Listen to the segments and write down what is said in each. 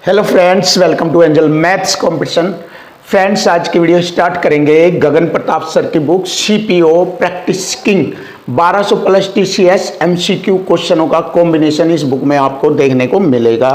Hello friends, welcome to angel maths competition. Friends, आज की video start करेंगे Gagan Pratap sir की book CPO practice king 1200 plus TCS MCQ क्वेश्चनों का कॉम्बिनेशन इस बुक में आपको देखने को मिलेगा।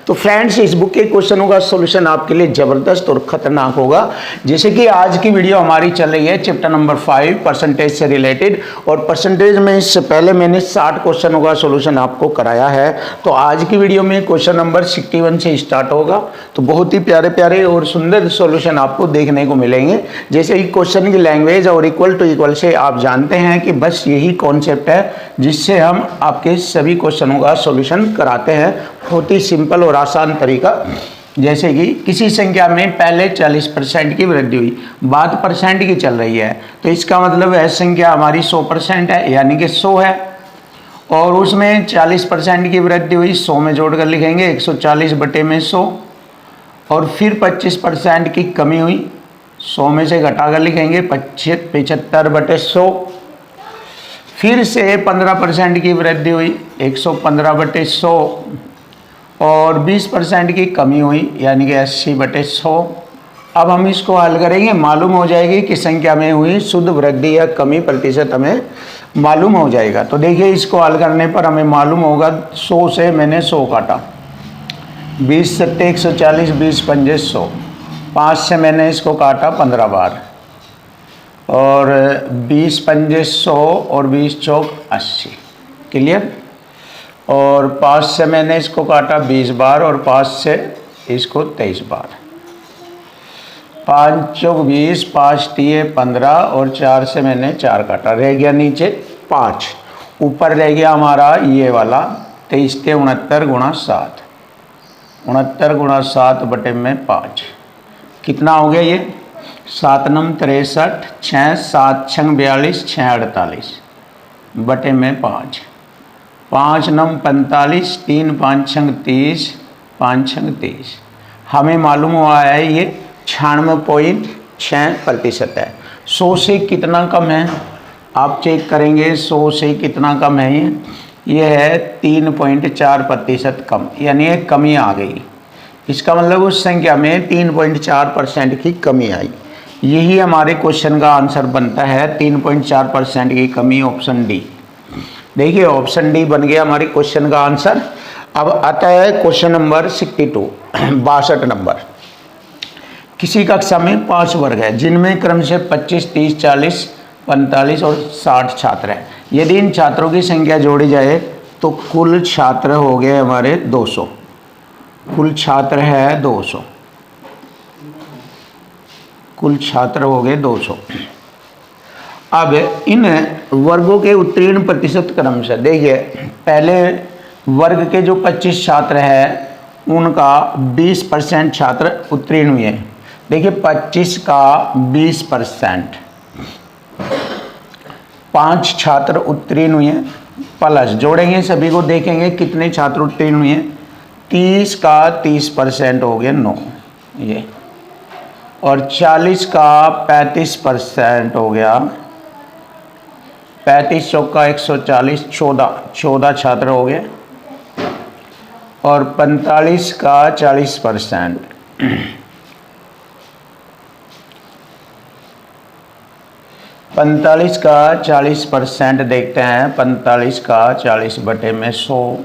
तो फ्रेंड्स, इस बुक के क्वेश्चनों का सॉल्यूशन आपके लिए जबरदस्त और खतरनाक होगा। जैसे कि आज की वीडियो हमारी चल रही है चैप्टर नंबर 5 परसेंटेज से रिलेटेड, और परसेंटेज में इससे पहले मैंने 60 क्वेश्चनों का सॉल्यूशन आपको कराया है। तो आज की वीडियो में क्वेश्चन नंबर 61 से स्टार्ट होगा। तो बहुत ही प्यारे प्यारे और सुंदर सॉल्यूशन आपको देखने को मिलेंगे। जैसे ही क्वेश्चन की लैंग्वेज और इक्वल टू इक्वल से आप जानते हैं कि बस यही कॉन्सेप्ट है जिससे हम आपके सभी क्वेश्चनों का सॉल्यूशन कराते हैं। बहुत ही सिंपल और आसान तरीका। जैसे कि किसी संख्या में पहले 40% की वृद्धि हुई, बात परसेंट की चल रही है, तो इसका मतलब वह संख्या हमारी 100% है, यानी कि 100 है। और उसमें 40% की वृद्धि हुई, 100 में जोड़कर लिखेंगे 140/100। और फिर 25% की कमी हुई, 100 में से घटाकर लिखेंगे 75/100। फिर से 15% की वृद्धि हुई, 115/100। और 20% की कमी हुई, यानी कि 80/100। अब हम इसको हल करेंगे, मालूम हो जाएगी कि संख्या में हुई शुद्ध वृद्धि या कमी प्रतिशत हमें मालूम हो जाएगा। तो देखिए, इसको हल करने पर हमें मालूम होगा 100 से मैंने 100 काटा, 20 सत्ते 140, 20 पंजे 100, 5 से मैंने इसको काटा 15 बार, और 20 पंजे 100 और 20 चौक 80। क्लियर। और 5 से मैंने इसको काटा 20 बार, और 5 से इसको 23 बार, 5 चौक 20, 5 तिये 15, और 4 से मैंने 4 काटा, रह गया नीचे 5। ऊपर रह गया हमारा ये वाला 23 × 69 × 7, 69 × 7 बटे में 5। कितना हो गया ये? 7 नम 63, 6 7 छंग 42, 6 48 बटे में 5, 5 नम 45, 3 5 छंग 30, 5 छंग 30। हमें मालूम हुआ है ये 96.6% है। 100 से कितना कम है आप चेक करेंगे। 100 से कितना कम है ये है 3.4% कम, यानी एक कमी आ गई। इसका मतलब उस संख्या में 3.4% की कमी आई। यही हमारे क्वेश्चन का आंसर बनता है, 3.4% की कमी, ऑप्शन डी। देखिए, ऑप्शन डी बन गया हमारे क्वेश्चन का आंसर। अब आता है क्वेश्चन नंबर 62, 62 नंबर। किसी कक्षा में 5 वर्ग है जिनमें क्रम से 25, 30, 40, 45 और 60 छात्र हैं। यदि इन छात्रों की संख्या जोड़ी जाए तो कुल छात्र हो गए हमारे 200। कुल छात्र है 200, कुल छात्र हो गए 200। अब इन वर्गों के उत्तीर्ण प्रतिशत क्रम से देखिए, पहले वर्ग के जो 25 छात्र हैं उनका 20% छात्र उत्तीर्ण हुए हैं। देखिए, 25 का 20%, 5 छात्र उत्तीर्ण हुए हैं, प्लस जोड़ेंगे सभी को, देखेंगे कितने छात्र उत्तीर्ण हुए हैं। 30 का 30% हो गया 9 ये, और 40 का 35% हो गया 35 चौका 140, 14 छात्र हो गए। और 45 का 40%, 45 का 40% देखते हैं। 45 का 40 बटे में 100,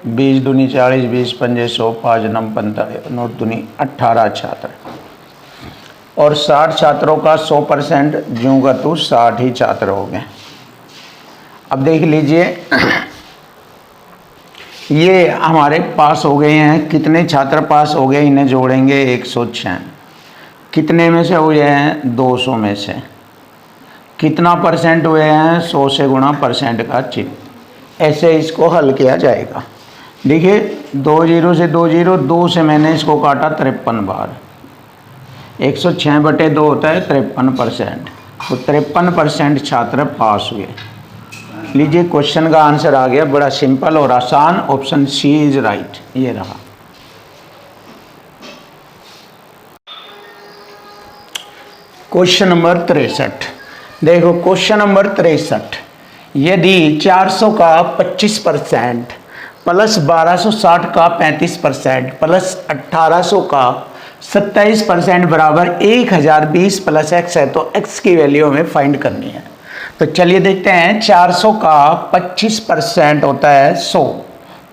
20 दूनी 40, 20 पंजे 100, 5 नम 45, 9 दूनी 18 छात्र। और 60 छात्रों का 100% ज्यों का तू 60 ही छात्र हो गए। अब देख लीजिए, ये हमारे पास हो गए हैं। कितने छात्र पास हो गए, इन्हें जोड़ेंगे 106। कितने में से हुए हैं? 200 में से। कितना परसेंट हुए हैं? 100 से गुणा परसेंट का चिन्ह। ऐसे इसको हल किया जाएगा। देखिए, 2 0 से 2 0, 2 से मैंने इसको काटा 53 बार, 106/2 होता है 53%। तो 53% छात्र पास हुए। लीजिए, क्वेश्चन का आंसर आ गया, बड़ा सिंपल और आसान। ऑप्शन सी इज राइट, ये रहा। Question number 63। देखो, क्वेश्चन नंबर 63, यदि 400 का 25% प्लस 1260 का 35% प्लस 1800 का 27% बराबर 1020 प्लस x है, तो x की वैल्यू हमें फाइंड करनी है। तो चलिए देखते हैं। 400 का 25% होता है 100,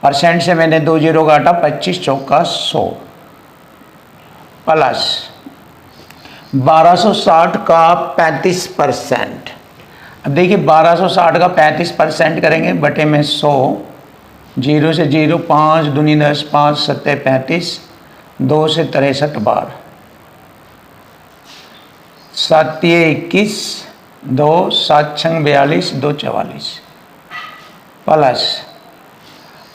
परसेंट से मैंने 2 जीरो काटा, 25 चौका 100 प्लस 1260 का 35%। अब देखिए 1260 का 35% करेंगे बटे में 100, 0 से 0, 5 दूनी 10, 5 सत्ते 35, 2 से 63 बार, 7 21, 2 7 छंग 42, 2 44 प्लस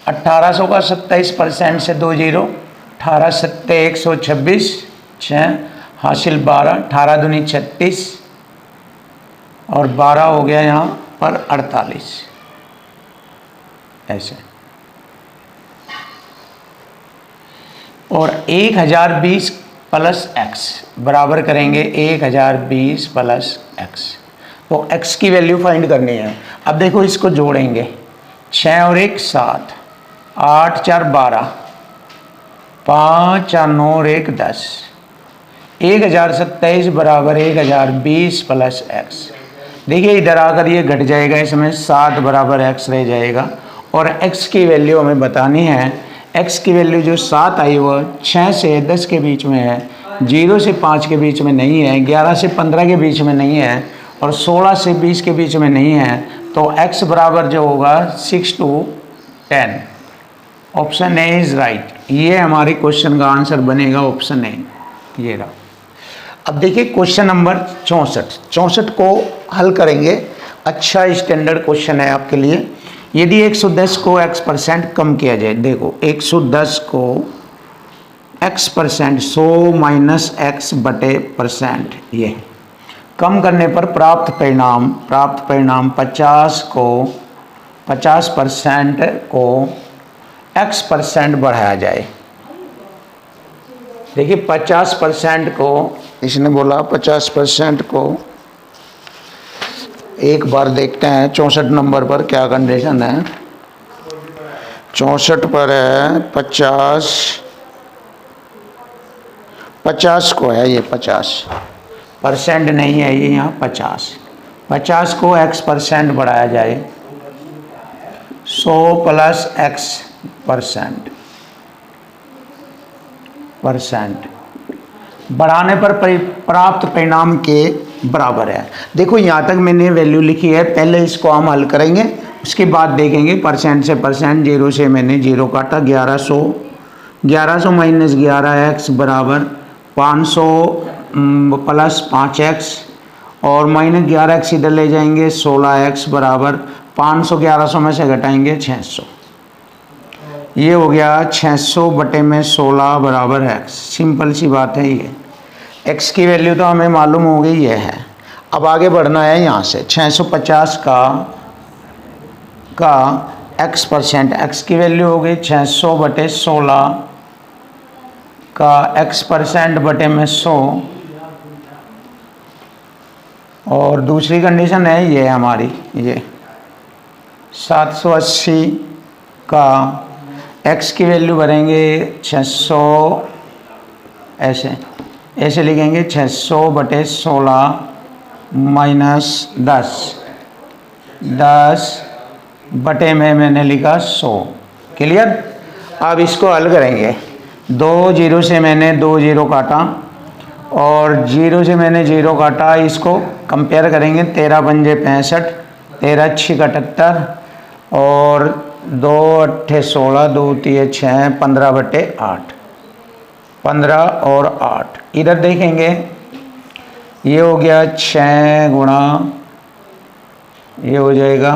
1800 का 27% से 2 जीरो, 18 सत्ते 126, 6 हासिल 12, 18 दूनी 36 और 12 हो गया यहाँ पर 48, ऐसे। और 1020 प्लस x बराबर करेंगे 1020 प्लस x। तो x की वैल्यू फाइंड करनी है। अब देखो इसको जोड़ेंगे, 6 और 1 7, 8 4 12, 5 4 9 और 1 10, 1027 बराबर 1020 प्लस x। देखिए इधर आकर ये घट जाएगा, इसमें 7 बराबर x रह जाएगा और x की वैल्यू हमें बतानी है। x की वैल्यू जो 7 आई वो 6 से 10 के बीच में है, 0 से 5 के बीच में नहीं है, 11 से 15 के बीच में नहीं है और 16 से 20 के बीच में नहीं है। तो x बराबर जो होगा 6 to 10। Option A is right. ये हमारे क्वेश्चन का आंसर बनेगा, ऑप्शन ए ये रहा। अब देखिए क्वेश्चन नंबर 64 को हल करेंगे। अच्छा स्टैंडर्ड क्वेश्चन है आपके लिए। यदि 110 को x% कम किया जाए, देखो 110 को x%, 100 माइनस x बटे %, ये कम करने पर प्राप्त परिणाम 50% को x% बढ़ाया जाए। देखिए 50% को, इसने बोला 50% को, एक बार देखते हैं 64 नंबर पर क्या कंडीशन है। 64 पर है 50 को है, ये 50% नहीं है, ये यहाँ 50 को x% बढ़ाया जाए, 100 प्लस x% बढ़ाने पर प्राप्त परिणाम के बराबर है। देखो यहाँ तक मैंने वैल्यू लिखी है, पहले इसको हम हल करेंगे, उसके बाद देखेंगे परसेंट से परसेंट। 0 से मैंने 0 काटा, 1100 माइनस 11x बराबर 500 प्लस 5x और माइनस 11x इधर ले जाएंगे, 16x बराबर 500 1100 में से घटाएंगे 600। ये हो गया 600 बटे में 16 बराबर x। सिंपल सी बात है ये। x की वैल्यू तो हमें मालूम हो गई ये है। अब आगे बढ़ना है यहाँ से। 650 का x%, x की वैल्यू हो गई 600 बटे 16 का x% बटे में 100। और दूसरी कंडीशन है ये हमारी, ये 780 का x की वैल्यू भरेंगे 600, ऐसे लिखेंगे 600 बटे 16 माइनस 10 बटे में मैंने लिखा 100। क्लियर। अब इसको हल करेंगे। 2 जीरो से मैंने 2 जीरो काटा और 0 से मैंने 0 काटा, इसको कंपेयर करेंगे। 13 पंजे 65, 13 6 78 और 2 8 16, 2 3 6, 15 बटे 8, 15 और 8। इधर देखेंगे ये हो गया 6 गुणा, ये हो जाएगा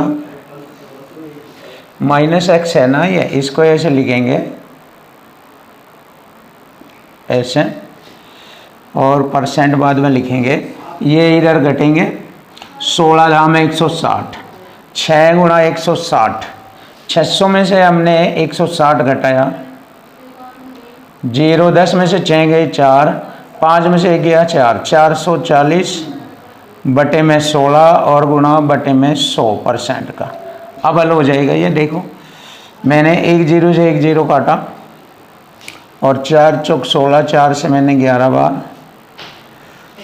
माइनस x है ना, ये इसको ऐसे लिखेंगे, ऐसे, और परसेंट बाद में लिखेंगे। ये इधर घटेंगे, 16 धाम 160, 6 गुणा 160, 600 में से हमने 160 घटाया, 0 10 में से 6 गए 4, 5 में से 1 गया 4, 440 बटे में 16 और गुणा बटे में 100% का। अब हल हो जाएगा ये। देखो मैंने 1 0 से 1 0 काटा और 4 चौक 16, 4 से मैंने 11 बार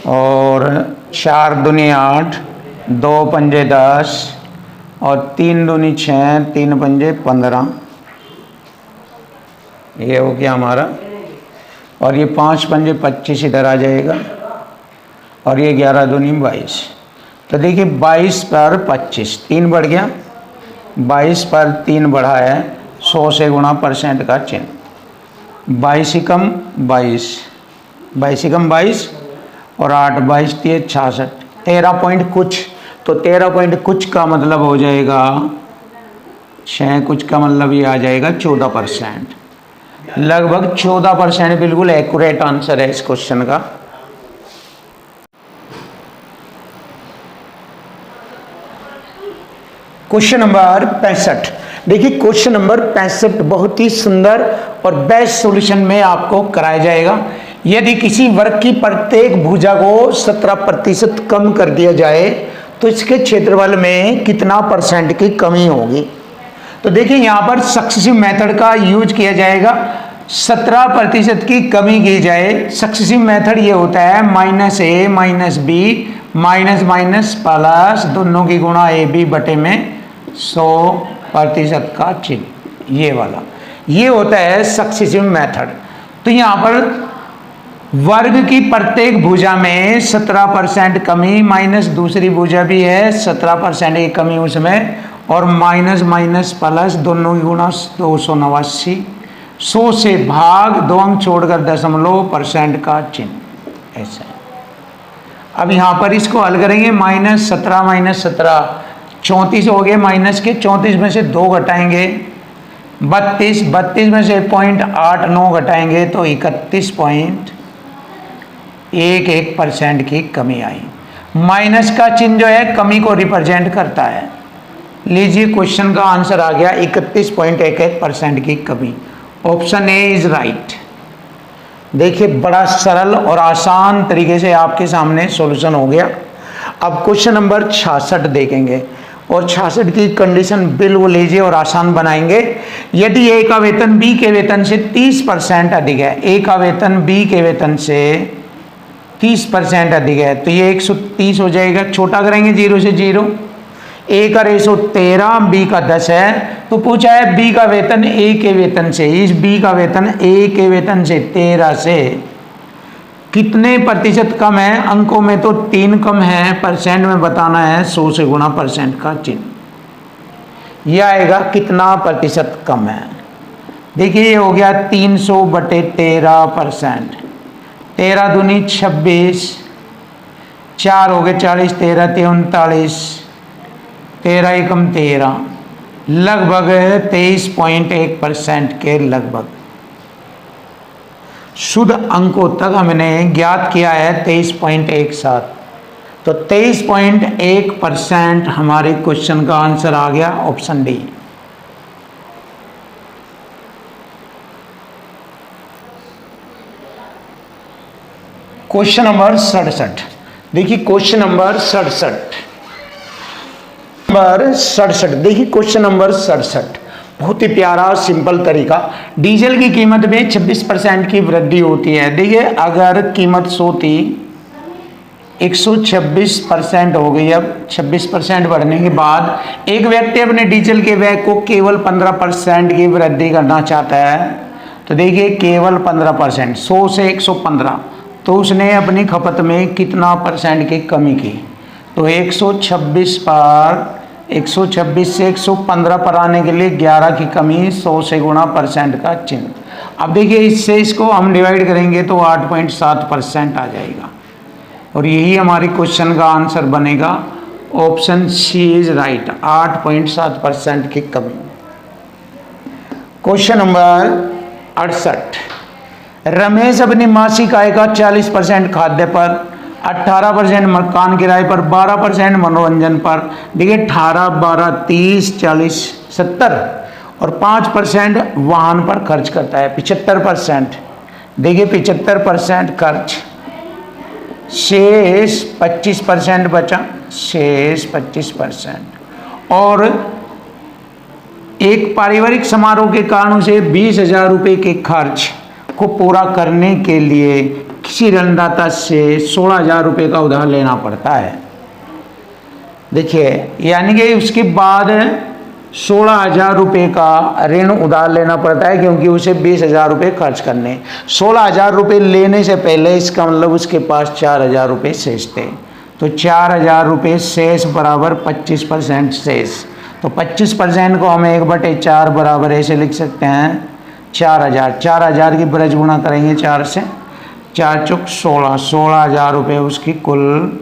और 4 दूनी 8, 2 पंजे 10 और 3 दूनी 6, 3 पंजे 15। ये हो गया हमारा। और ये 5 पंजे 25 इधर आ जाएगा और ये 11 दूनी 22। तो देखिए 22 पर 25 3 बढ़ गया, 22 पर 3 बढ़ा है, 100 से गुणा परसेंट का चिन्ह। 22 ही कम 22, 22 ही कम 22 और 8 22 3 66, 13 पॉइंट कुछ। तो 13 पॉइंट कुछ का मतलब हो जाएगा 6 कुछ का मतलब ये आ जाएगा 14%। लगभग 14% बिल्कुल एक्यूरेट आंसर है इस क्वेश्चन का। Question number 65। देखिए क्वेश्चन नंबर 65 बहुत ही सुंदर और बेस्ट सॉल्यूशन में आपको कराया जाएगा। यदि किसी वर्ग की प्रत्येक भुजा को 17% कम कर दिया जाए तो इसके क्षेत्रफल में कितना परसेंट की कमी होगी। तो देखिए यहाँ पर सक्सेसिव मेथड का यूज किया जाएगा। 17% की कमी की जाए, सक्सेसिव मेथड ये होता है -a minus b minus minus plus दोनों की गुणा ए बी बटे में 100% का चिन्ह, ये वाला ये होता है सक्सेसिव मेथड। तो यहाँ पर वर्ग की प्रत्येक भुजा में 17% कमी माइनस दूसरी भुजा भी है 17% की कमी उसमें और माइनस माइनस प्लस दोनों की गुणा 289, 100 से भाग 2 अंक छोड़कर दशमलव % का चिन्ह, ऐसा है। अब यहाँ पर इसको हल करेंगे -17 माइनस 17 34 हो गए, माइनस के 34 में से 2 घटाएंगे 32, 32 में से 0.89 घटाएंगे तो 31.11% की कमी आई। माइनस का चिन्ह जो है कमी को रिप्रेजेंट करता है। लीजिए क्वेश्चन का आंसर आ गया 31.11% की कमी। Option A is right. देखिए बड़ा सरल और आसान तरीके से आपके सामने सॉल्यूशन हो गया। अब क्वेश्चन नंबर 66 देखेंगे और 66 की कंडीशन बिल्कुल लीजिए और आसान बनाएंगे। यदि ए का वेतन बी के वेतन से 30% अधिक है, ए का वेतन बी के वेतन से 30% अधिक है तो ये 130 हो जाएगा। छोटा करेंगे 0 से 0, ए का रेशो 13 बी का 10 है। तो पूछा है बी का वेतन ए के वेतन से, इस बी का वेतन ए के वेतन से 13 से कितने प्रतिशत कम है। अंकों में तो 3 कम है, परसेंट में बताना है 100 से गुणा % का चिन्ह। यह आएगा कितना प्रतिशत कम है। देखिए ये हो गया 300 बटे 13%, 13 दूनी 26, 4 हो गए 40, 13 39, 13 एकम 13, लगभग 23.1% के लगभग। शुद्ध अंकों तक हमने ज्ञात किया है 23.17, तो 23.1% हमारे क्वेश्चन का आंसर आ गया ऑप्शन डी। Question number 67। देखिए क्वेश्चन नंबर 67 देखिए क्वेश्चन नंबर 67 बहुत ही प्यारा सिंपल तरीका। डीजल की कीमत में 26% की वृद्धि होती है। देखिए अगर कीमत 100 थी 126% हो गई। अब 26% बढ़ने के बाद एक व्यक्ति अपने डीजल के व्यय को केवल 15% की वृद्धि करना चाहता है। तो देखिए केवल 15%, 100 से 115, तो उसने अपनी खपत में कितना % की कमी की। तो 126 से 115 पर आने के लिए 11 की कमी, 100 से गुणा % का चिन्ह। अब देखिए इससे इसको हम डिवाइड करेंगे तो 8.7% आ जाएगा और यही हमारी क्वेश्चन का आंसर बनेगा। ऑप्शन सी इज राइट, 8.7% की कमी। Question number 68। रमेश अपनी मासिक आय का 40% खाद्य पर, 18% मकान किराए पर, 12% मनोरंजन पर, देखिए 18, 12, 30, 40, 70 और 5% वाहन पर खर्च करता है। 75%, देखिए 75% खर्च, शेष 25% बचा, शेष 25% और एक पारिवारिक समारोह के कारण उसे 20,000 रुपये के खर्च को पूरा करने के लिए किसी ऋणदाता से 16,000 रुपये का उधार लेना पड़ता है। देखिए, यानी कि उसके बाद 16,000 रुपये का ऋण उधार लेना पड़ता है, क्योंकि उसे 20,000 रुपये खर्च करने। 16,000 रुपये लेने से पहले इसका मतलब उसके पास 4,000 रुपये शेष थे। तो 4,000 रुपये शेष बराबर 25% शेष। तो 25% को हम 1/4 बराबर ऐसे लिख सकते हैं 4,000। 4,000 की ब्रज गुणा करेंगे 4 से, 4 चौक 16, 16,000 रुपये उसकी कुल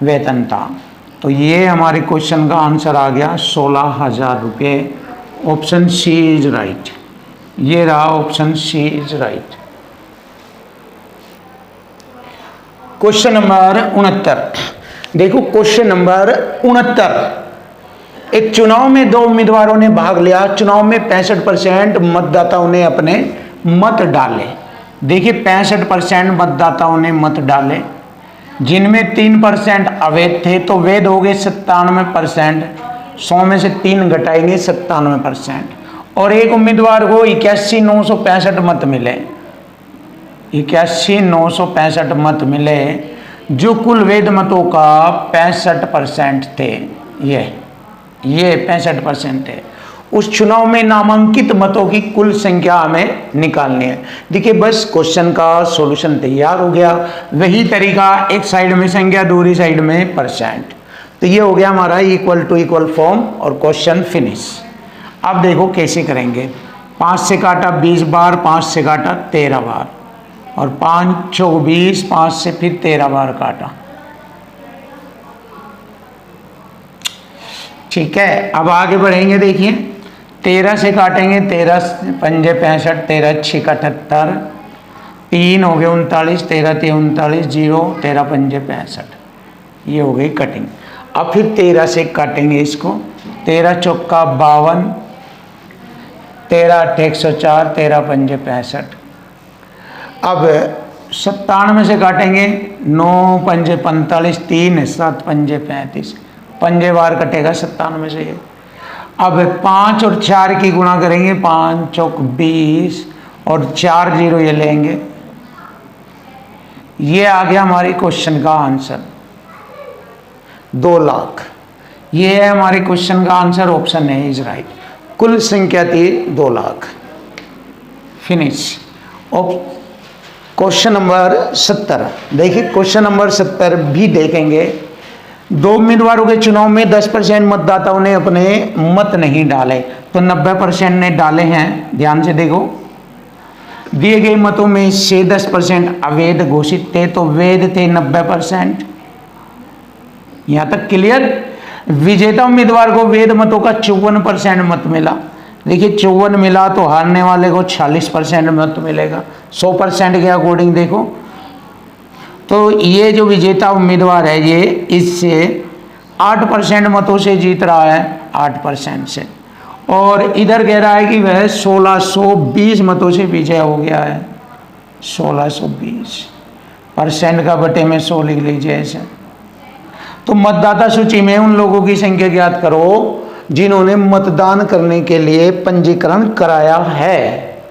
वेतन था। तो ये हमारे क्वेश्चन का आंसर आ गया 16,000 रुपये। Option C is right. ये रहा option C is right. Question number 69। देखो क्वेश्चन नंबर 69। एक चुनाव में 2 उम्मीदवारों ने भाग लिया। चुनाव में 65% मतदाताओं ने अपने मत डाले। देखिए 65% मतदाताओं ने मत डाले, जिनमें 3% अवैध थे, तो वैध हो गए 97%। 100 में से 3 घटाएंगे 97%। और एक उम्मीदवार को 81,965 मत मिले। 81,965 मत मिले, जो कुल वैध मतों का 65% थे। ये 65% थे। उस चुनाव में नामांकित मतों की कुल संख्या हमें निकालनी है। देखिए बस क्वेश्चन का सॉल्यूशन तैयार हो गया। वही तरीका, एक साइड में संख्या, दूसरी साइड में परसेंट। तो ये हो गया हमारा इक्वल टू इक्वल फॉर्म और क्वेश्चन फिनिश। अब देखो कैसे करेंगे। 5 से काटा 20 बार, 5 से काटा 13 बार, और 5 चौक 20, 5 से फिर 13 बार काटा। ठीक है, अब आगे बढ़ेंगे। देखिए 13 से काटेंगे, 13 पंजे 65, 13 6 78, 3 हो गए 39, 13 3 39, 0, 13 पंजे 65। ये हो गई कटिंग। अब फिर 13 से काटेंगे इसको। 13 चौका 52, 13 8 104, 13 पंजे 65। अब 97 से काटेंगे। 9 पंजे 45, 3 7 पंजे 35, पंजे बार कटेगा 97 से। अब 5 और 4 की गुणा करेंगे। 5 चौक 20 और 4 0 ये लेंगे। ये आ गया हमारे क्वेश्चन का आंसर 2 लाख। ये है हमारे क्वेश्चन का answer. Option A is right. कुल संख्या थी 2 लाख। फिनिश। Question number 70। देखिए क्वेश्चन नंबर 70 भी देखेंगे। 2 उम्मीदवारों के चुनाव में 10% मतदाताओं ने अपने मत नहीं डाले, तो 90% ने डाले हैं। ध्यान से देखो, दिए गए मतों में से 10% अवैध घोषित थे, तो वैध थे 90%। यहां तक क्लियर। विजेता उम्मीदवार को वैध मतों का 54% मत मिला। देखिए 54 मिला तो हारने वाले को 46% मत मिलेगा 100% के अकॉर्डिंग। देखो तो ये जो विजेता उम्मीदवार है ये इससे 8% मतों से जीत रहा है, 8% से। और इधर कह रहा है कि वह 1620 मतों से विजय हो गया है। 1620% का बटे में 100 लिख लीजिए ऐसे। तो मतदाता सूची में उन लोगों की संख्या ज्ञात करो जिन्होंने मतदान करने के लिए पंजीकरण कराया है।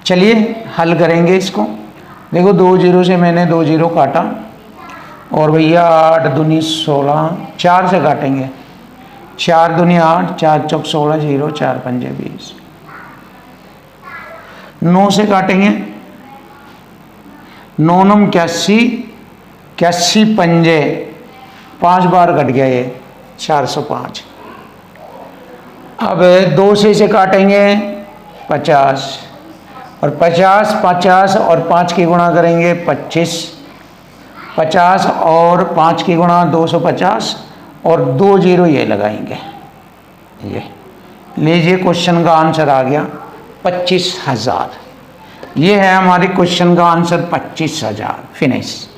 चलिए हल करेंगे इसको। देखो 2 0 से मैंने 2 0 काटा, और भैया 8 दूनी 16, 4 से काटेंगे। 4 दूनी 8, 4 चौक 16, 0, 4 पंजे 20। 9 से काटेंगे। 9 9 81, 81 पंजे 5 बार कट गया ये 405। अब 2 से काटेंगे 50, और 50 50 और 5 की गुणा करेंगे 25। 50 और 5 की गुणा 250, और 2 0 ये लगाएंगे। ये लीजिए क्वेश्चन का आंसर आ गया 25,000। ये है हमारे क्वेश्चन का answer 25,000। Finish.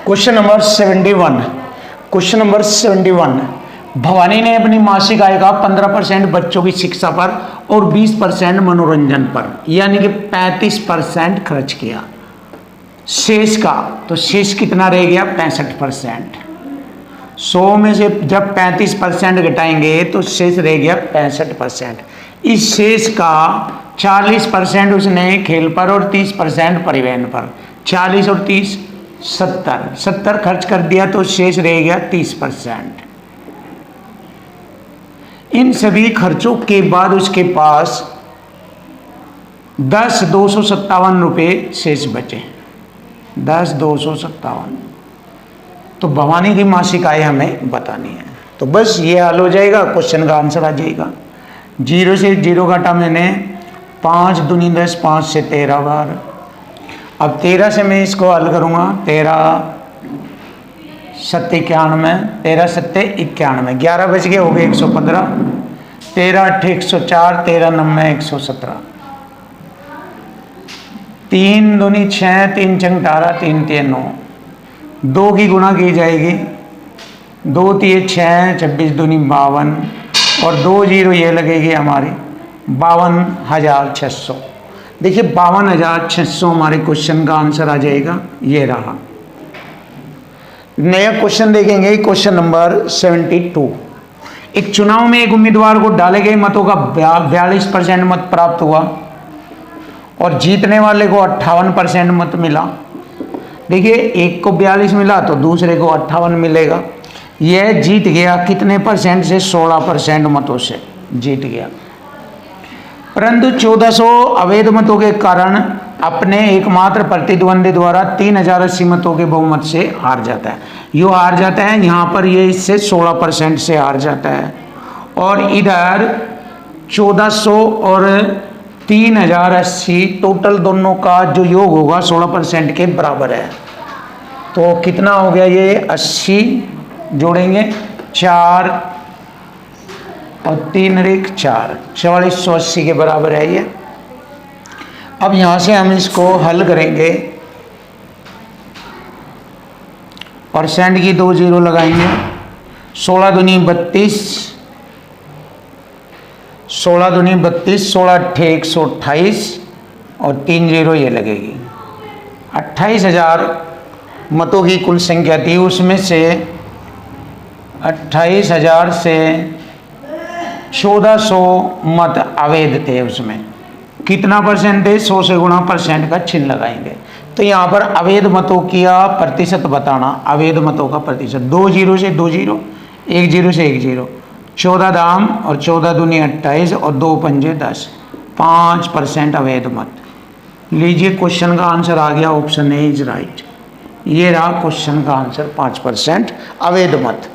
Question number 71। Question number 71। Bhavani ने अपनी मासिक आय का 15% बच्चों की शिक्षा पर और 20% मनोरंजन पर, यानी कि 35% खर्च किया। शेष का, तो शेष कितना रह गया 65%। 100 में से जब 35% घटाएंगे तो शेष रह गया 65%। इस शेष का 40% उसने खेल पर और 30% परिवहन पर, 40 और 30 70 खर्च कर दिया तो शेष रह गया 30%। इन सभी खर्चों के बाद उसके पास 10,257 रुपये शेष बचे, 10,257। तो भवानी की मासिक आय हमें बतानी है। तो बस ये हल हो जाएगा, क्वेश्चन का आंसर आ जाएगा। 0 से 0 घटा मैंने, 5 दूनी 10, 5 से 13 बार। अब 13 से मैं इसको हल करूँगा, 13 सत्ते 91, 13 सत्ते 91, 11 बच गए, हो गए 115, 13 8 104, 13 9 117, 3 दूनी 6, 3 छंग 18, 3 3 9, 2 की गुणा की जाएगी, 2 3 6, 26 दूनी 52 और 2 0 ये लगेगी हमारी 52,600। देखिए 52,600 हमारे क्वेश्चन का आंसर आ जाएगा। ये रहा। नया क्वेश्चन देखेंगे, क्वेश्चन नंबर 72। एक चुनाव में एक उम्मीदवार को डाले गए मतों का 42% मत प्राप्त हुआ और जीतने वाले को 58% मत मिला। देखिए एक को 42 मिला तो दूसरे को 58 मिलेगा। यह जीत गया कितने परसेंट से? 16% मतों से जीत गया। परंतु 1400 अवैध मतों के कारण अपने एकमात्र प्रतिद्वंदी द्वारा 3080 मतों के बहुमत से हार जाता है। यो हार जाता है, यहाँ पर ये इससे 16% से हार जाता है। और इधर 1400 और 3080 टोटल दोनों का जो योग होगा 16% के बराबर है। तो कितना हो गया ये? 80 जोड़ेंगे 4 और 3 रेख 4, 4480 के बराबर है ये। अब यहाँ से हम इसको हल करेंगे, परसेंट की 2 जीरो लगाएंगे, 16 दूनी 32, 16 दूनी 32, 16 अट्ठे 128 और 3 जीरो ये लगेगी। 28,000 मतों की कुल संख्या थी, उसमें से 28,000 से 1400 मत अवैध थे। उसमें कितना परसेंट थे? 100 से गुणा परसेंट का चिन्ह लगाएंगे। तो यहाँ पर अवैध मतों का प्रतिशत बताना, अवैध मतों का प्रतिशत 2 जीरो से 2 जीरो, 1 जीरो से 1 जीरो, 14 दाम और 14 दूनी 28 और 2 पंजे 10, 5% अवैध मत। लीजिए क्वेश्चन का आंसर आ गया, ऑप्शन ए इज राइट। ये रहा क्वेश्चन का आंसर, 5% अवैध मत।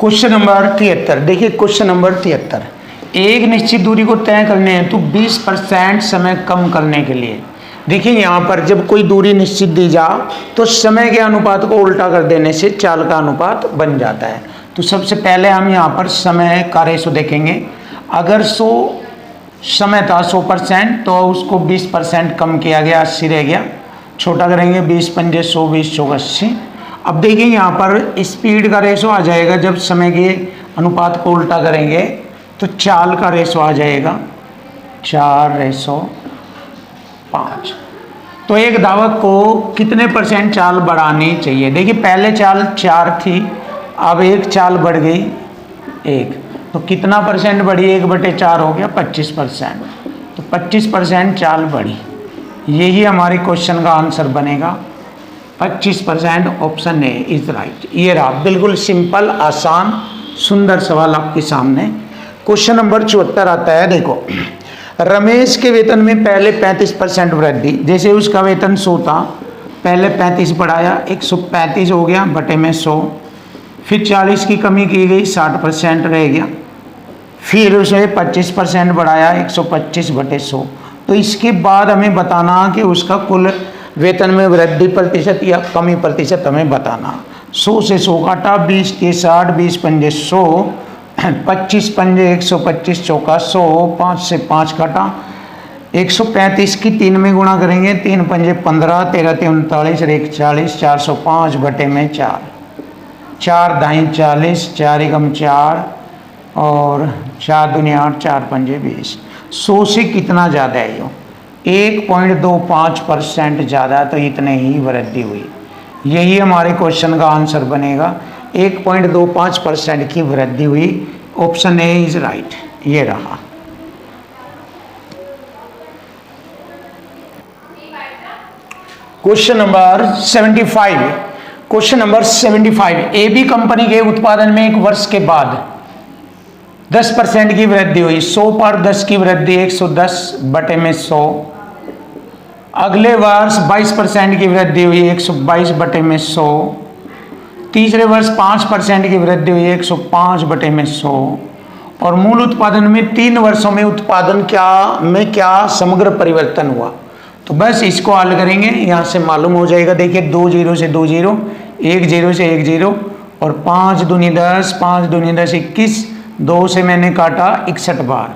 Question number 73। देखिए क्वेश्चन नंबर 73, एक निश्चित दूरी को तय करने हेतु 20% समय कम करने के लिए। देखिए यहाँ पर जब कोई दूरी निश्चित दी जा तो समय के अनुपात को उल्टा कर देने से चाल का अनुपात बन जाता है। तो सबसे पहले हम यहाँ पर समय का रेशो देखेंगे। अगर 100 समय था 100% तो उसको 20% कम किया गया, 80 रह गया। छोटा करेंगे 20 पंजे 100, 20 चौक 80। अब देखिए यहाँ पर स्पीड का रेशो आ जाएगा, जब समय के अनुपात को उल्टा करेंगे तो चाल का रेशो आ जाएगा 4:5। तो एक धावक को कितने परसेंट चाल बढ़ानी चाहिए? देखिए पहले चाल 4 थी, अब एक चाल बढ़ गई 1, तो कितना परसेंट बढ़ी? 1/4 हो गया 25%। तो 25% चाल बढ़ी। यही हमारे क्वेश्चन का आंसर बनेगा, 25%। Option A is right. ये रहा, बिल्कुल सिंपल, आसान, सुंदर सवाल आपके सामने। क्वेश्चन नंबर 74 आता है। देखो रमेश के वेतन में पहले 35% वृद्धि, जैसे उसका वेतन 100 था, पहले 35 बढ़ाया, 135 हो गया बटे में 100। फिर 40 की कमी की गई, 60% रह गया। फिर उसे 25% बढ़ाया, 125 बटे 100। तो इसके बाद हमें बताना कि उसका कुल वेतन में वृद्धि प्रतिशत या कमी प्रतिशत हमें बताना। 100 से 100 काटा, 20 के 60, 20 पंजे 100, 25 पंजे 125 चौका 100, 5 से 5 काटा, 135 की 3 में गुणा करेंगे, 3 पंजे 15, 13 39 और 1 40, 405 बटे में 4, 4 दाई 40, 4 एकम 4 और 4 दूनी 8, 4 पंजे 20। 100 से कितना ज़्यादा है? यो 1.25% ज़्यादा, तो इतने ही वृद्धि हुई। यही हमारे क्वेश्चन का आंसर बनेगा। 1.25% की वृद्धि हुई। Option A is right. ये रहा। Question number 75। Question number 75, AB company के उत्पादन में एक वर्ष के बाद 10% की वृद्धि हुई। 100 पर 10 की वृद्धि 110 बटे में 100। अगले वर्ष 22% की वृद्धि हुई 122 बटे में 100। तीसरे वर्ष 5% की वृद्धि हुई 105 बटे में 100। और मूल उत्पादन में 3 वर्षों में उत्पादन क्या समग्र परिवर्तन हुआ। तो बस इसको हल करेंगे, यहाँ से मालूम हो जाएगा। देखिए 2 0 से 2 0, 1 0 से 1 0 और 5 दूनी 10, 5 दूनी 10 21, 2 से मैंने काटा 61 बार।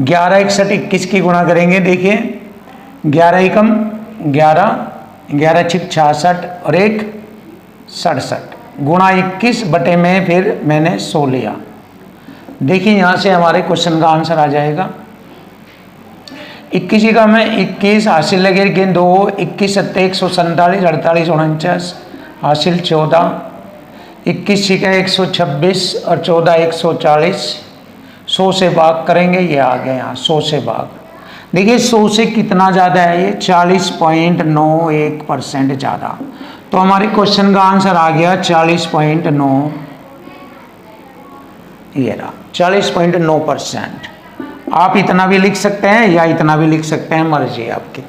11 61 21 की गुणा करेंगे। देखिए 11 एकम 11, 11 छिक 66 और 1 67 गुणा 21 बटे में फिर मैंने 100 लिया। देखिए यहाँ से हमारे क्वेश्चन का आंसर आ जाएगा। 21 का में 21 हासिल लगे 2, 21 7 147, 48 49 हासिल 14, 21 छिका 126 और 14 140। 100 से भाग करेंगे, ये आ गया यहाँ 100 से भाग। देखिए 100 से कितना ज़्यादा है, ये 40.91% ज़्यादा। तो हमारे क्वेश्चन का आंसर आ गया 40.9, ये रहा 40.9%। आप इतना भी लिख सकते हैं या इतना भी लिख सकते हैं, मर्जी है आपकी।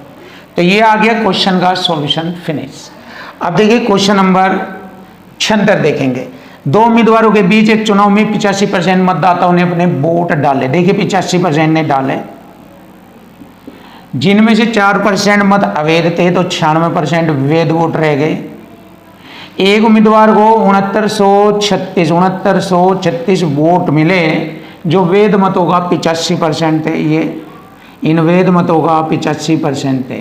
तो ये आ गया क्वेश्चन का सॉल्यूशन फिनिश। अब देखिए क्वेश्चन नंबर 76 देखेंगे। 2 उम्मीदवारों के बीच एक चुनाव में 85% मतदाताओं ने अपने वोट डाले। देखिए 85% ने डाले, जिनमें से 4% मत अवैध थे, तो 96% वैध वोट रह गए। एक उम्मीदवार को 6936 वोट मिले, जो वैध मतों का 85% थे। ये इन वैध मतों का 85% थे।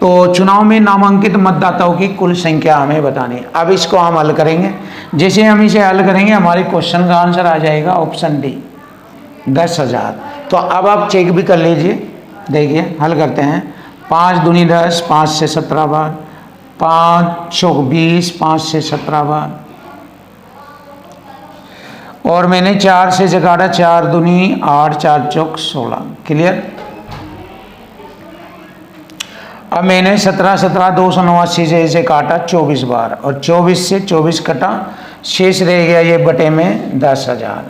तो चुनाव में नामांकित मतदाताओं की कुल संख्या हमें बतानी है। अब इसको हम हल करेंगे। जैसे हम इसे हल करेंगे, हमारे क्वेश्चन का आंसर आ जाएगा ऑप्शन डी 10,000। तो अब आप चेक भी कर लीजिए। देखिए हल करते हैं। 5 दूनी 10, 5 से 17 बार, 5 चौक 20, 5 से 17 बार, और मैंने 4 से जगाड़ा, 4 दूनी 8, 4 चौक 16। क्लियर। अब मैंने 17 289 से इसे काटा 24 बार, और 24 से 24 कटा, शेष रह गया ये बटे में 10,000।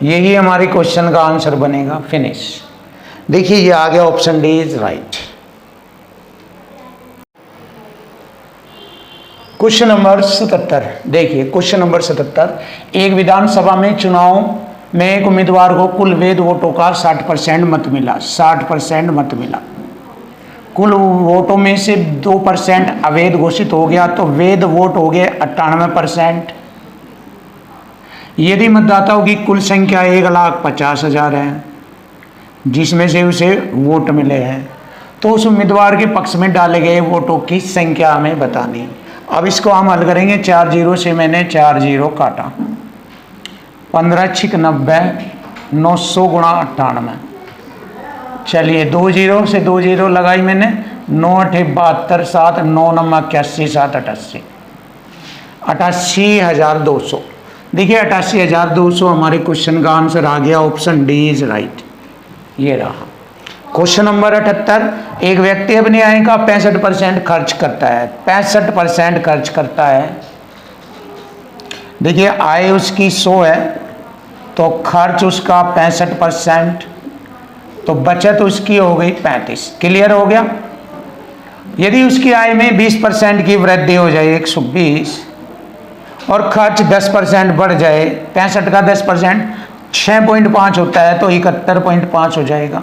यही हमारे क्वेश्चन का आंसर बनेगा। फिनिश। देखिए ये आ गया, option D is right. Question number 77 देखिए। क्वेश्चन नंबर 77, एक विधानसभा में चुनाव में एक उम्मीदवार को कुल वैध वोटों का 60% मत मिला। 60% मत मिला। कुल वोटों में से 2% अवैध घोषित हो गया, तो वैध वोट हो गए 98%। यदि मतदाताओं की कुल संख्या 1,50,000 है, जिसमें से उसे वोट मिले हैं, तो उस उम्मीदवार के पक्ष में डाले गए वोटों की संख्या हमें बतानी। अब इसको हम हल करेंगे। 4 0 से मैंने 4 0 काटा, 15 छिक 90, 900 गुणा 98। चलिए 2 0 से 2 0 लगाई मैंने, 9 8 72, 7 9 9 81, 7 88, 88,200। देखिए 88,200 हमारे क्वेश्चन का आंसर आ गया। Option D is right. ये रहा। क्वेश्चन नंबर 78, एक व्यक्ति अपनी आय का 65% खर्च करता है। 65% खर्च करता है। देखिए आय उसकी 100 है, तो खर्च उसका 65%, तो बचत उसकी हो गई 35। क्लियर हो गया। यदि उसकी आय में 20% की वृद्धि हो जाए 120, और खर्च 10% बढ़ जाए, 65 का 10% 6.5 होता है, तो 71.5 हो जाएगा,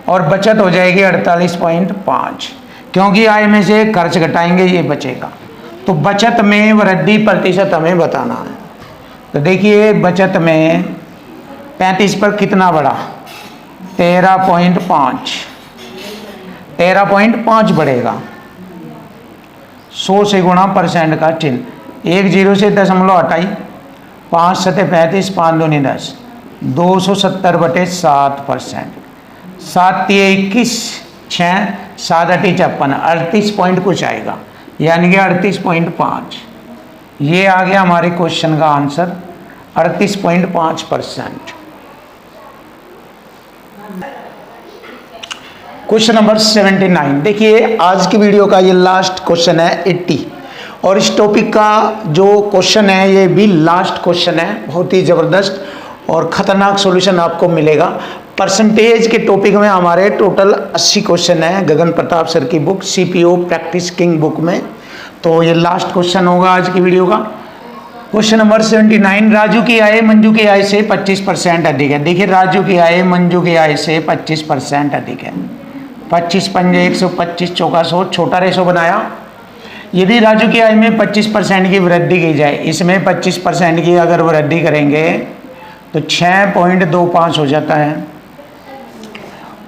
और बचत हो जाएगी 48.5। क्योंकि आय में से खर्च घटाएंगे, ये बचेगा। तो बचत में वृद्धि प्रतिशत हमें बताना है। तो देखिए बचत में 35 पर कितना बढ़ा, 13.5, 13.5 बढ़ेगा। 100 से गुणा परसेंट का चिन्ह, 1 0 से दशमलव हटाई, 5 7 35, 5 दूनी 10, 270 बटे 7%। 7 3 21, 6 7 8 56, 38 पॉइंट कुछ आएगा। यानी कि 38.5। ये आ गया हमारे क्वेश्चन का आंसर 38.5%। क्वेश्चन नंबर 79, देखिए आज की वीडियो का ये लास्ट क्वेश्चन है 80, और इस टॉपिक का जो क्वेश्चन है ये भी लास्ट क्वेश्चन है। बहुत ही ज़बरदस्त और ख़तरनाक सॉल्यूशन आपको मिलेगा। परसेंटेज के टॉपिक में हमारे टोटल 80 क्वेश्चन है गगन प्रताप सर की book CPO practice king book में। तो ये लास्ट क्वेश्चन होगा आज की वीडियो का। क्वेश्चन नंबर 79, राजू की आय मंजू की आय से 25% अधिक है। देखिए राजू की आय मंजू की आय से 25% अधिक है। 25 पंजे 125 चौका 100, छोटा रेशो बनाया। यदि राजू की आय में 25% की वृद्धि की जाए, इसमें 25% की अगर वृद्धि करेंगे तो 6.25 हो जाता है,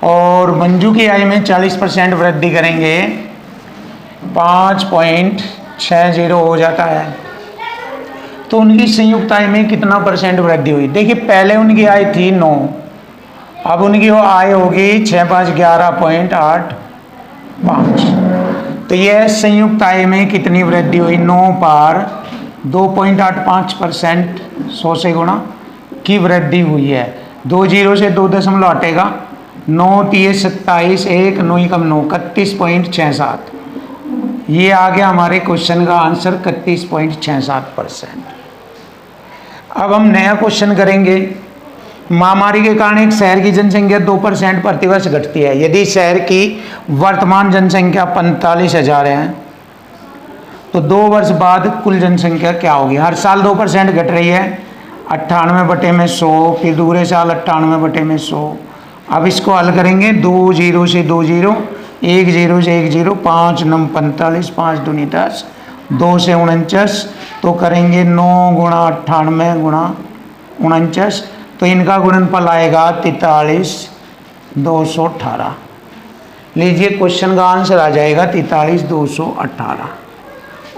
और मंजू की आय में 40% वृद्धि करेंगे 5.60 हो जाता है। तो उनकी संयुक्त आय में कितना परसेंट वृद्धि हुई? देखिए पहले उनकी आय थी 9, अब उनकी वो आय होगी 6 5 11.85। तो यह संयुक्त आय में कितनी वृद्धि हुई? 9 पार 2.85%, 100 से गुणा की वृद्धि हुई है। 2 जीरो से 2 दशमलव हटेगा, 9 3 27, 1 9 कम 9 31.67। ये आ गया हमारे क्वेश्चन का आंसर 31.67%। अब हम नया क्वेश्चन करेंगे। महामारी के कारण एक शहर की जनसंख्या 2% प्रतिवर्ष घटती है। यदि शहर की वर्तमान जनसंख्या 45,000 है तो 2 वर्ष बाद कुल जनसंख्या क्या होगी? हर साल 2% घट रही है, 98/100, फिर दूसरे साल 98/100। अब इसको हल करेंगे, 2 जीरो से 2 जीरो, 1 जीरो से 1 जीरो, 5 9 45, 5 दूनी 10, 2 से 49। तो करेंगे 9 गुणा 98 गुणा 49, तो इनका गुणनफल आएगा 43,218। लीजिए क्वेश्चन का आंसर आ जाएगा 43,218।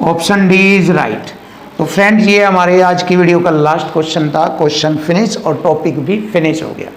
Option D is right. तो फ्रेंड्स ये हमारे आज की वीडियो का लास्ट क्वेश्चन था। क्वेश्चन फिनिश और टॉपिक भी फिनिश हो गया।